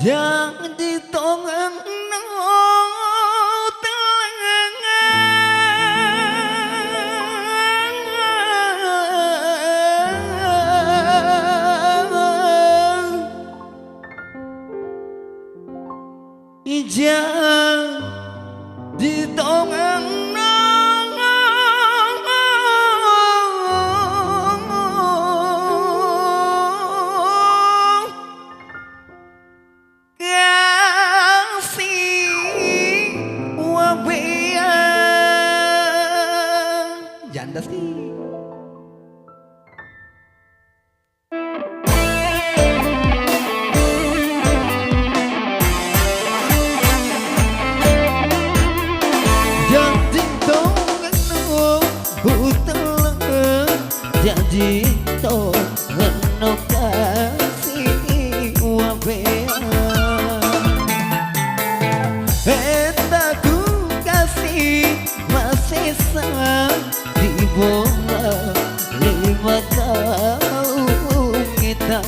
Yang ditongeng ijang ditongeng janda sih. Jadi tongeng hutang, jadi tongeng kasih wabea. Eta ku kasih masih sang di bola 5 tahun kita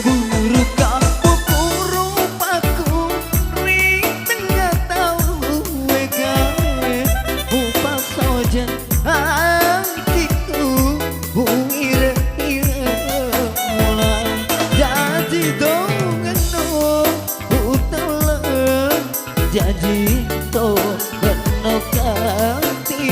buru kamu rupaku ring tengah tahu wegawe upa soja hatiku ira-ira mulai jadi dongeng utang jadi dongeng ganti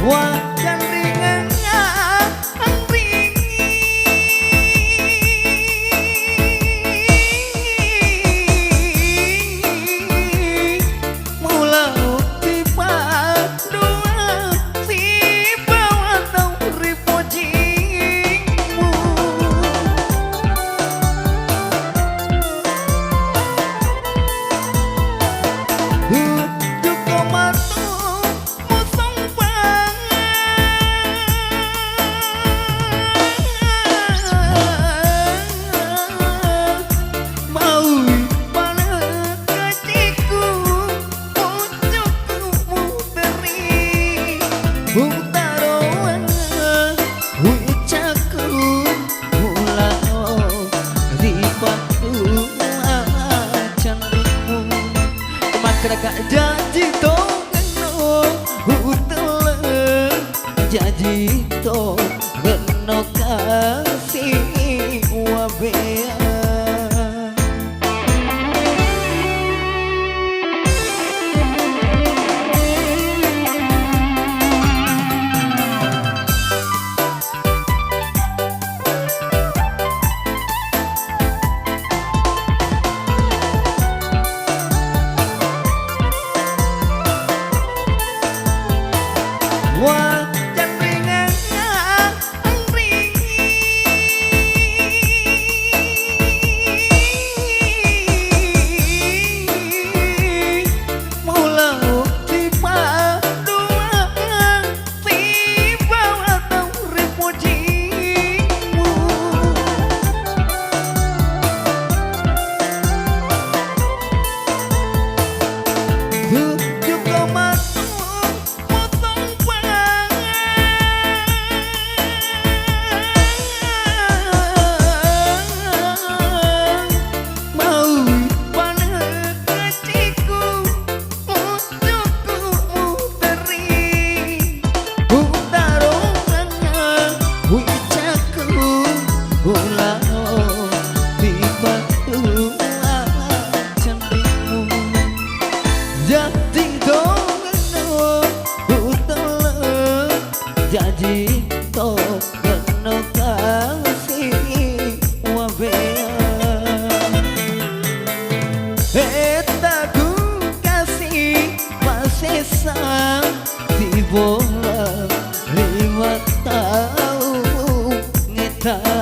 wajan ringannya jadi dongeng hutang jadi dongeng kasih wabea. Wajan ringannya mula tiba dua tiba atau repujimu juga matu jadi dongeng kasih wabea. Eta ku kasih masih sang di bola 5 tahun kita